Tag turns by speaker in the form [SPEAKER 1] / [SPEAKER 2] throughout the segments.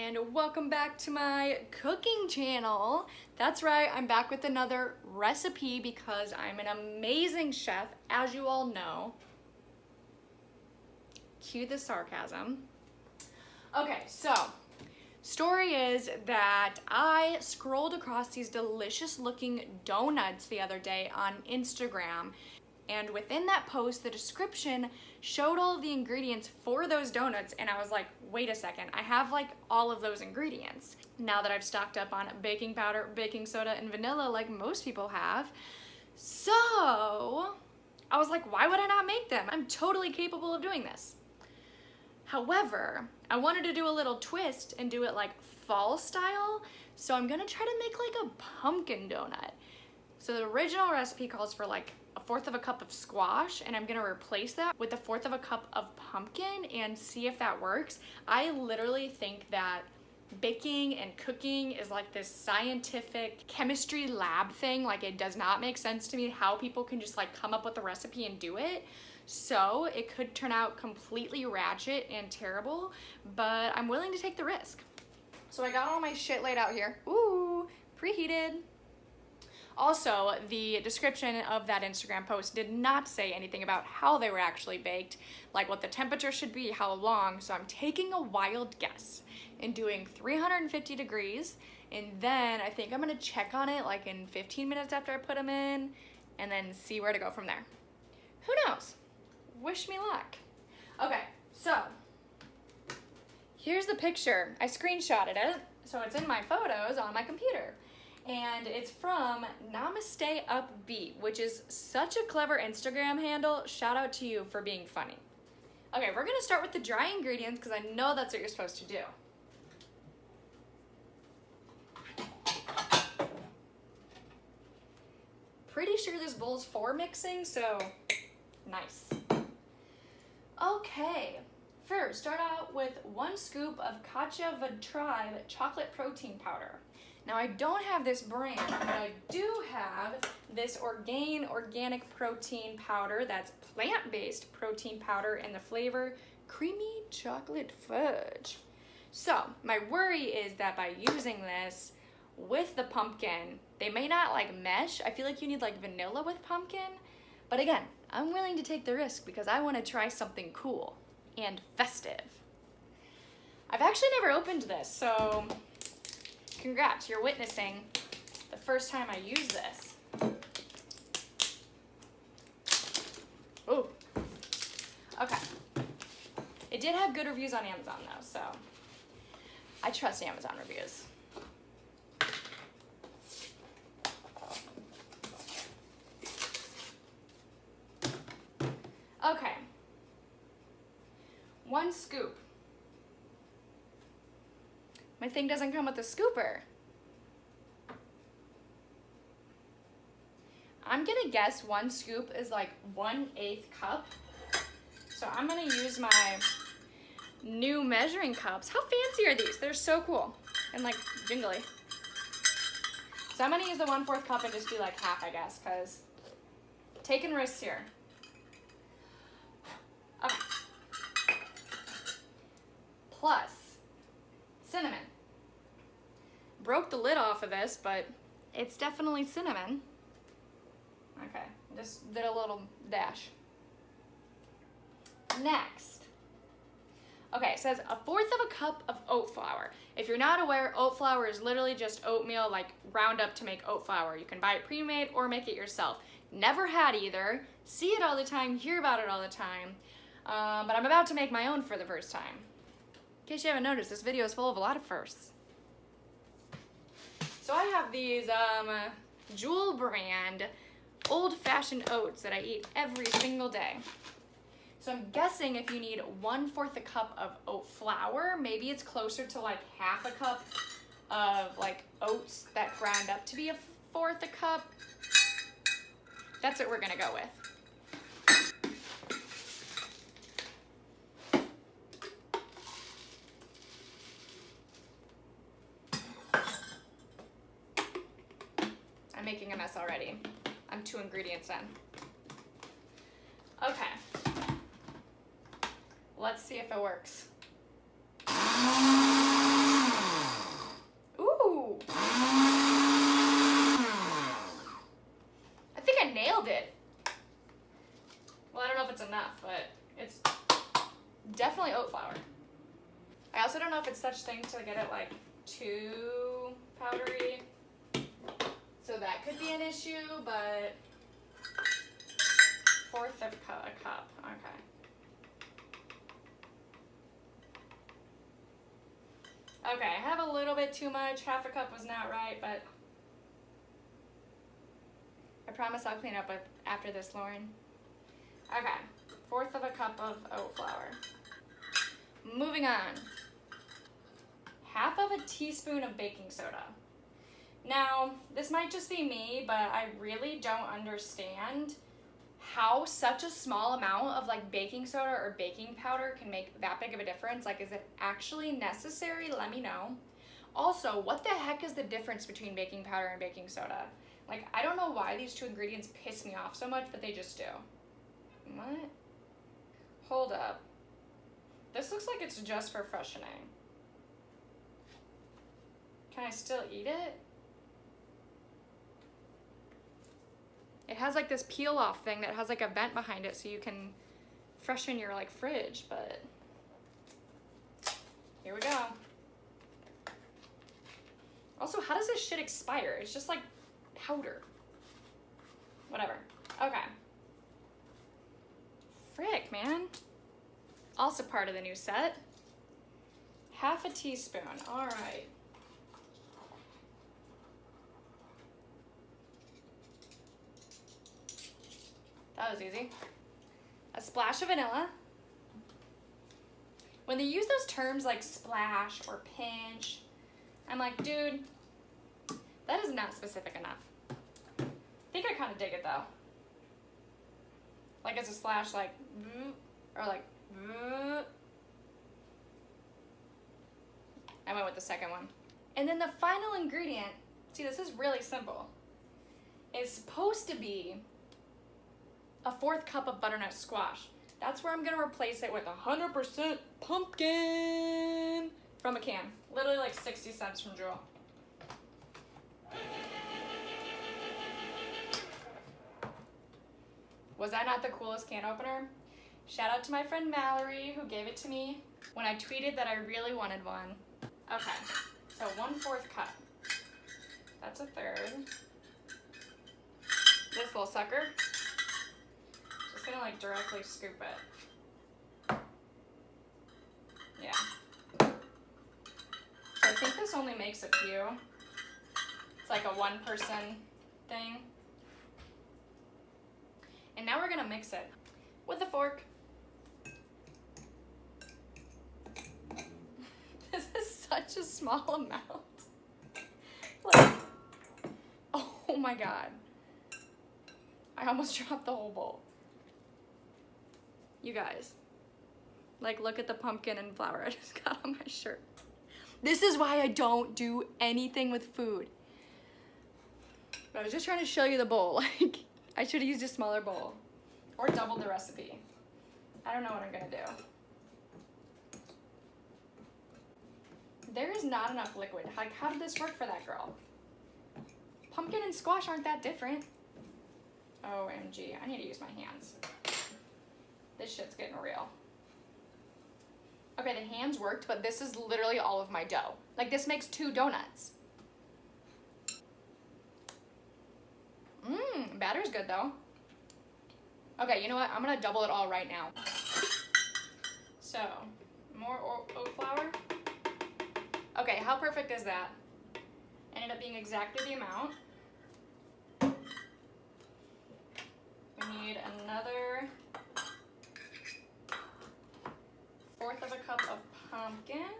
[SPEAKER 1] and welcome back to my cooking channel. That's right, I'm back with another recipe because I'm an amazing chef, as you all know. Cue the sarcasm. Okay, so story is that I scrolled across these delicious looking donuts the other day on Instagram, and within that post the description showed all of the ingredients for those donuts, and I was like, wait a second, I have like all of those ingredients now that I've stocked up on baking powder, baking soda, and vanilla like most people have. So I was like, why would I not make them? I'm totally capable of doing this. However, I wanted to do a little twist and do it like fall style, so I'm gonna try to make like a pumpkin donut. So the original recipe calls for like 1/4 cup of squash, and I'm gonna replace that with 1/4 cup of pumpkin and see if that works. I literally think that baking and cooking is like this scientific chemistry lab thing. Like, it does not make sense to me how people can just like come up with a recipe and do it. So it could turn out completely ratchet and terrible, but I'm willing to take the risk. So I got all my shit laid out here. Ooh, preheated. Also, the description of that Instagram post did not say anything about how they were actually baked, like what the temperature should be, how long, so I'm taking a wild guess and doing 350 degrees, and then I think I'm gonna check on it like in 15 minutes after I put them in, and then see where to go from there. Who knows? Wish me luck. Okay, so here's the picture. I screenshotted it, so it's in my photos on my computer. And it's from Namaste Upbeat, which is such a clever Instagram handle. Shout out to you for being funny. Okay, we're gonna start with the dry ingredients because I know that's what you're supposed to do. Pretty sure this bowl's for mixing, so nice. Okay, first start out with 1 scoop of Katja Tribe chocolate protein powder. Now, I don't have this brand, but I do have this organic protein powder that's plant-based protein powder in the flavor creamy chocolate fudge. So my worry is that by using this with the pumpkin, they may not like mesh. I feel like you need like vanilla with pumpkin, but again, I'm willing to take the risk because I want to try something cool and festive. I've actually never opened this, so congrats, you're witnessing the first time I use this. Ooh. Okay. It did have good reviews on Amazon though, so I trust Amazon reviews. Okay. 1 scoop. My thing doesn't come with a scooper. I'm gonna guess 1 scoop is like 1/8 cup. So I'm gonna use my new measuring cups. How fancy are these? They're so cool and like jingly. So I'm gonna use the 1/4 cup and just do like half, I guess, because taking risks here. Okay. Plus cinnamon. Broke the lid off of this, but it's definitely cinnamon. Okay, just did a little dash. Next. Okay, it says 1/4 cup of oat flour. If you're not aware, oat flour is literally just oatmeal, like ground up to make oat flour. You can buy it pre-made or make it yourself. Never had either. See it all the time, hear about it all the time. But I'm about to make my own for the first time. In case you haven't noticed, this video is full of a lot of firsts. So I have these Jewel brand old-fashioned oats that I eat every single day. So I'm guessing if you need 1/4 cup of oat flour, maybe it's closer to like 1/2 cup of like oats that ground up to be 1/4 cup. That's what we're gonna go with. I'm making a mess already. I'm 2 ingredients in. Okay. Let's see if it works. I also don't know if it's such thing to get it like too powdery. So that could be an issue, but 1/4 of a cup, okay. Okay, I have a little bit too much. 1/2 cup was not right, but I promise I'll clean up after this, Lauren. Okay, 1/4 of a cup of oat flour. Moving on. 1/2 of a teaspoon of baking soda. Now, this might just be me, but I really don't understand how such a small amount of like baking soda or baking powder can make that big of a difference. Like, is it actually necessary? Let me know. Also, what the heck is the difference between baking powder and baking soda? Like, I don't know why these two ingredients piss me off so much, but they just do. What? Hold up. This looks like it's just for freshening. Can I still eat it? It has like this peel off thing that has like a vent behind it so you can freshen your like fridge, but here we go. Also, how does this shit expire? It's just like powder. Whatever. Okay. Frick, man. Also part of the new set. 1/2 teaspoon. All right. That was easy. A splash of vanilla. When they use those terms like splash or pinch, I'm like, dude, that is not specific enough. I think I kind of dig it though. Like it's a splash like, or like, I went with the second one. And then the final ingredient, see this is really simple, is supposed to be a 1/4 cup of butternut squash. That's where I'm gonna replace it with 100% pumpkin from a can. Literally like 60 cents from Jewel. Was that not the coolest can opener? Shout out to my friend Mallory who gave it to me when I tweeted that I really wanted one. Okay, so 1/4 cup. That's a 1/3. This little sucker. Just gonna like directly scoop it. Yeah. So I think this only makes a few. It's like a 1-person thing. And now we're gonna mix it with a fork. This is such a small amount. Like, oh my God. I almost dropped the whole bowl. You guys, like look at the pumpkin and flour I just got on my shirt. This is why I don't do anything with food. But I was just trying to show you the bowl. Like, I should have used a smaller bowl or doubled the recipe. I don't know what I'm gonna do. There is not enough liquid. Like, how did this work for that girl? Pumpkin and squash aren't that different. OMG, I need to use my hands. This shit's getting real. Okay, the hands worked, but this is literally all of my dough. Like, this makes 2 donuts. Batter's good though. Okay, you know what? I'm gonna double it all right now. So, more oat flour. Okay, how perfect is that? Ended up being exactly the amount. We need another 1/4 of a cup of pumpkin.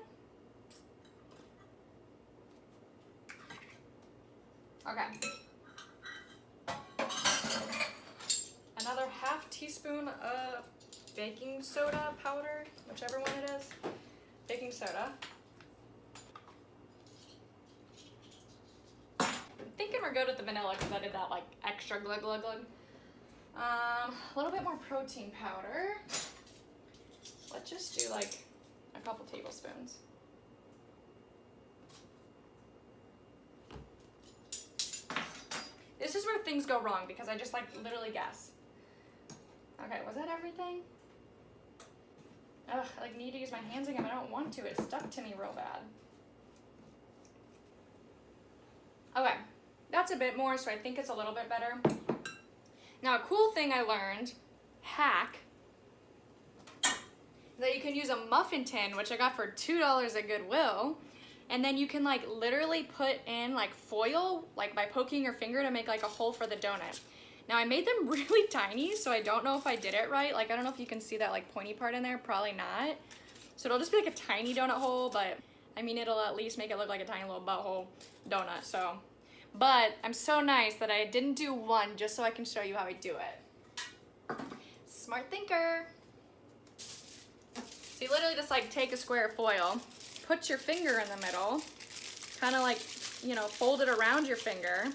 [SPEAKER 1] Okay. Another 1/2 teaspoon of baking soda powder, whichever one it is. Baking soda. I'm thinking we're good with the vanilla because I did that like extra glug glug glug. A little bit more protein powder. Let's just do like a couple tablespoons. This is where things go wrong because I just like literally guess. Okay, was that everything? Ugh, I like need to use my hands again. I don't want to. It's stuck to me real bad. Okay, that's a bit more, so I think it's a little bit better. Now, a cool thing I learned, hack, that you can use a muffin tin, which I got for $2 at Goodwill, and then you can like literally put in like foil, like by poking your finger to make like a hole for the donut. Now I made them really tiny, so I don't know if I did it right. Like I don't know if you can see that like pointy part in there, probably not. So it'll just be like a tiny donut hole, but I mean it'll at least make it look like a tiny little butthole donut, so. But I'm so nice that I didn't do one just so I can show you how I do it. Smart thinker. So you literally just like take a square of foil, put your finger in the middle, kind of like, you know, fold it around your finger,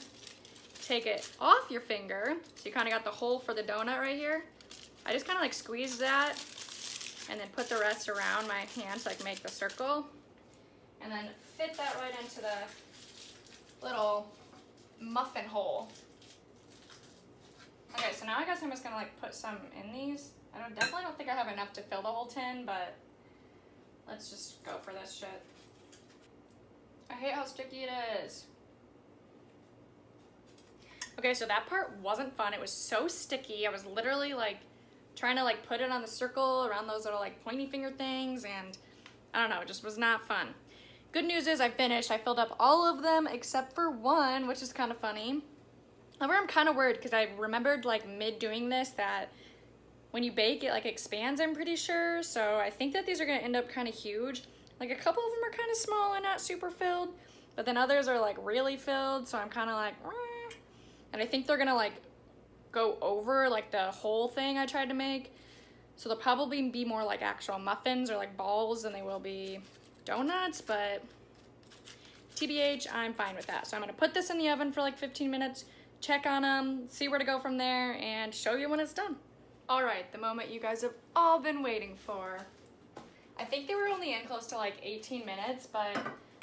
[SPEAKER 1] take it off your finger, so you kind of got the hole for the donut right here. I just kind of like squeeze that and then put the rest around my hand to like make the circle, and then fit that right into the little muffin hole. Okay, so now I guess I'm just gonna like put some in these. I definitely don't think I have enough to fill the whole tin, but let's just go for this shit. I hate how sticky it is. Okay, so that part wasn't fun. It was so sticky. I was literally like trying to like put it on the circle around those little like pointy finger things, and I don't know, it just was not fun. Good news is I finished. I filled up all of them except for one, which is kind of funny. However, I'm kind of worried because I remembered like mid doing this that when you bake it like expands, I'm pretty sure. So I think that these are gonna end up kind of huge. Like a couple of them are kind of small and not super filled, but then others are like really filled. So I'm kind of like, eh. And I think they're gonna like go over like the whole thing I tried to make. So they'll probably be more like actual muffins or like balls than they will be donuts, but TBH, I'm fine with that. So I'm gonna put this in the oven for like 15 minutes, check on them, see where to go from there, and show you when it's done. All right, the moment you guys have all been waiting for. I think they were only in close to like 18 minutes, but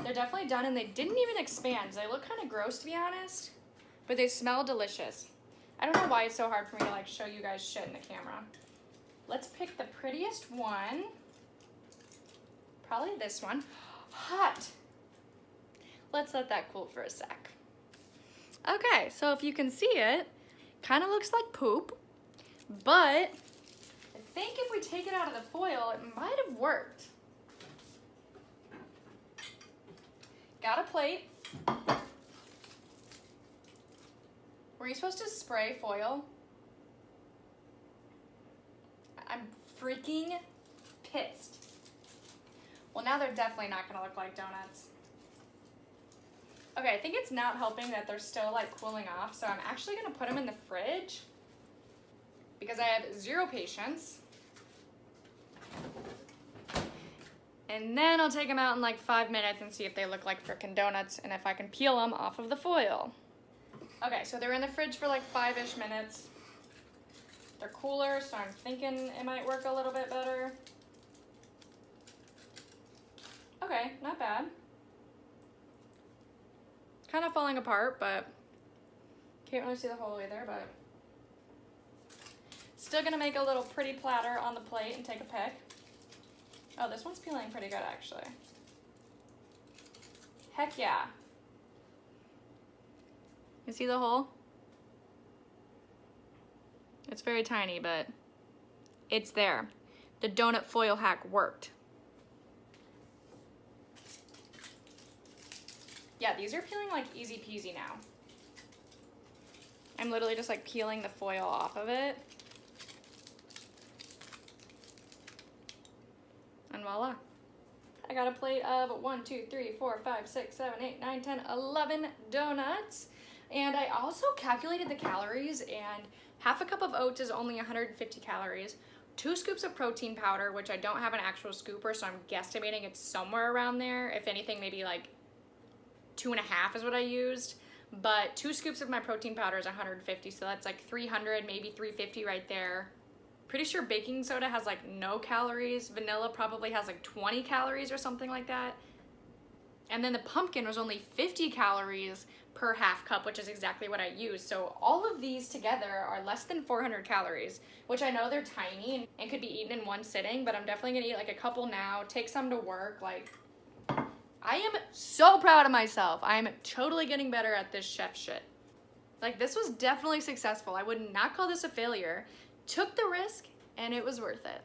[SPEAKER 1] they're definitely done, and they didn't even expand. They look kind of gross, to be honest, but they smell delicious. I don't know why it's so hard for me to like show you guys shit in the camera. Let's pick the prettiest one. Probably this one. Hot. Let's let that cool for a sec. Okay, so if you can see it, kind of looks like poop, but I think if we take it out of the foil, it might have worked. Got a plate. Were you supposed to spray foil? I'm freaking pissed. Well, now they're definitely not gonna look like donuts. Okay, I think it's not helping that they're still like cooling off, so I'm actually gonna put them in the fridge because I have zero patience. And then I'll take them out in like 5 minutes and see if they look like frickin' donuts and if I can peel them off of the foil. Okay, so they're in the fridge for like 5-ish minutes. They're cooler, so I'm thinking it might work a little bit better. Okay, not bad. Kind of falling apart, but can't really see the hole either, but still gonna make a little pretty platter on the plate and take a pic. Oh, this one's peeling pretty good, actually. Heck yeah. You see the hole? It's very tiny, but it's there. The donut foil hack worked. Yeah, these are peeling like easy peasy now. I'm literally just like peeling the foil off of it. And voila. I got a plate of 1, 2, 3, 4, 5, 6, 7, 8, 9, 10, 11 donuts. And I also calculated the calories, and half a cup of oats is only 150 calories. 2 scoops of protein powder, which I don't have an actual scooper, so I'm guesstimating it's somewhere around there. If anything, maybe like 2.5 is what I used. But 2 scoops of my protein powder is 150, so that's like 300, maybe 350 right there. Pretty sure baking soda has like no calories. Vanilla probably has like 20 calories or something like that. And then the pumpkin was only 50 calories per half cup, which is exactly what I used. So all of these together are less than 400 calories, which I know they're tiny and could be eaten in one sitting, but I'm definitely gonna eat like a couple now, take some to work. Like, I am so proud of myself. I am totally getting better at this chef shit. Like, this was definitely successful. I would not call this a failure. Took the risk and it was worth it.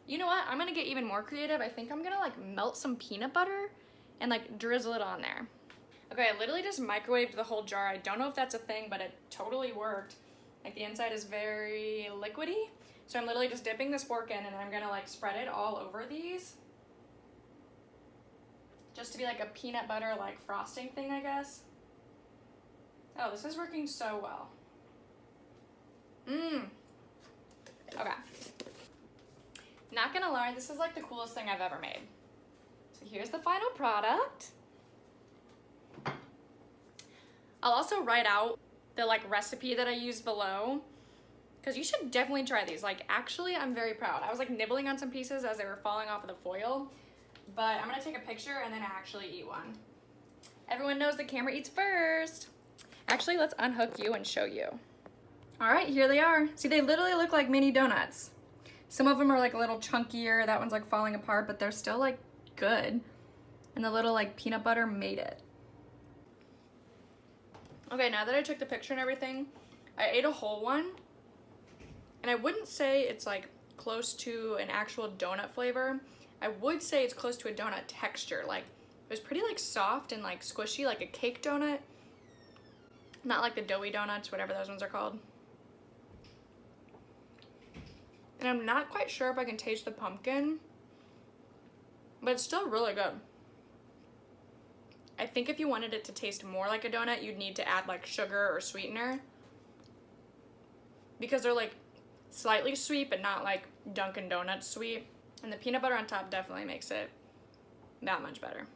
[SPEAKER 1] You know what? I'm gonna get even more creative. I think I'm gonna like melt some peanut butter and like drizzle it on there. Okay, I literally just microwaved the whole jar. I don't know if that's a thing, but it totally worked. Like, the inside is very liquidy. So I'm literally just dipping this fork in and I'm gonna like spread it all over these. Just to be like a peanut butter like frosting thing, I guess. Oh, this is working so well. Okay. Not gonna lie, this is like the coolest thing I've ever made. So here's the final product. I'll also write out the like recipe that I used below, because you should definitely try these. Like, actually, I'm very proud. I was like nibbling on some pieces as they were falling off of the foil, but I'm gonna take a picture and then actually eat one. Everyone knows the camera eats first. Actually, let's unhook you and show you. All right, here they are. See, they literally look like mini donuts. Some of them are like a little chunkier. That one's like falling apart, but they're still like good. And the little like peanut butter made it. Okay, now that I took the picture and everything, I ate a whole one. And I wouldn't say it's like close to an actual donut flavor. I would say it's close to a donut texture. Like, it was pretty like soft and like squishy, like a cake donut. Not like the doughy donuts, whatever those ones are called. And I'm not quite sure if I can taste the pumpkin, but it's still really good. I think if you wanted it to taste more like a donut, you'd need to add like sugar or sweetener, because they're like slightly sweet, but not like Dunkin' Donuts sweet. And the peanut butter on top definitely makes it that much better.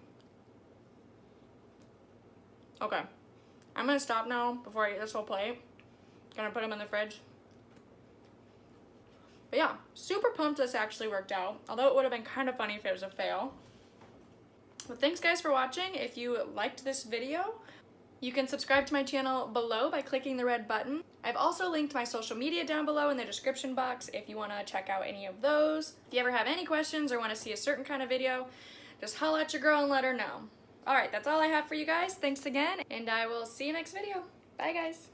[SPEAKER 1] Okay, I'm gonna stop now before I eat this whole plate. Gonna put them in the fridge. But yeah, super pumped this actually worked out, although it would have been kind of funny if it was a fail. Well, thanks guys for watching. If you liked this video, you can subscribe to my channel below by clicking the red button. I've also linked my social media down below in the description box if you want to check out any of those. If you ever have any questions or want to see a certain kind of video, just holla at your girl and let her know. Alright, that's all I have for you guys. Thanks again, and I will see you next video. Bye guys.